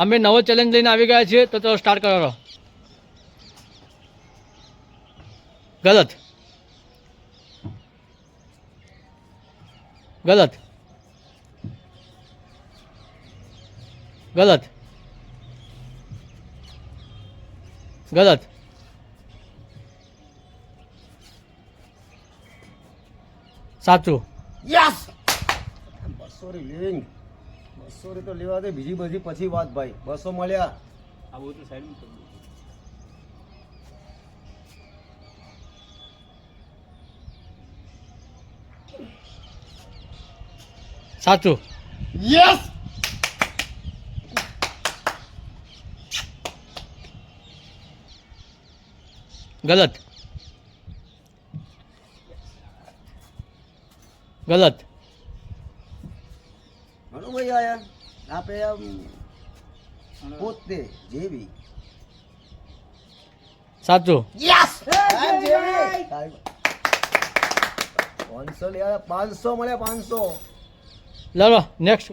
અમે નવો ચેલેન્જ લઈને આવી ગયા છીએ, તો ચલો સ્ટાર્ટ કરો. ગલત, ગલત, ગલત, ગલત, સાચું. યસ 200 લિવિંગ 200 તો લેવા દે, બીજી બધી પછી વાત ભાઈ. 200 મળ્યા. આ બધું સાઈડ માં સાચું. યસ ગલત, ગલત, ઘણું ભાઈ આયા આપે આમ પોતે જેવી. સાચું. યસ 500 લેવા, 500 મળ્યા. 500 લડો નેક્સ્ટ.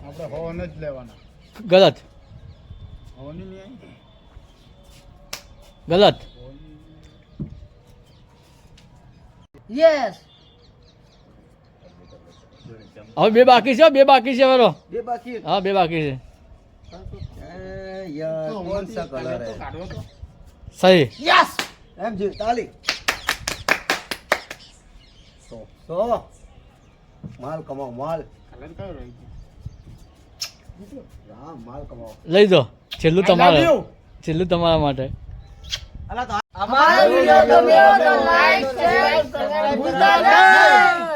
આપણે હોન જ લેવાના. ગલત, હોની નહીં ગલત, યસ. હવે બે બાકી છે, બે બાકી છે. બરો બે બાકી. હા, બે બાકી છે. યાર કોણ સા કલર હે? કાઢવો તો સહી. યસ એમ જી તાલી. તો માલ કમાઓ, માલ. કલર કયો રહી ગયો? હા માલ કમાઓ. લઈ દો. છેલ્લું I love તમારે, you. છેલ્લું તમારા માટે. અમારો વિડિયો ગમ્યો તો લાઈક શેર કરવાનું ભૂલતા નહીં.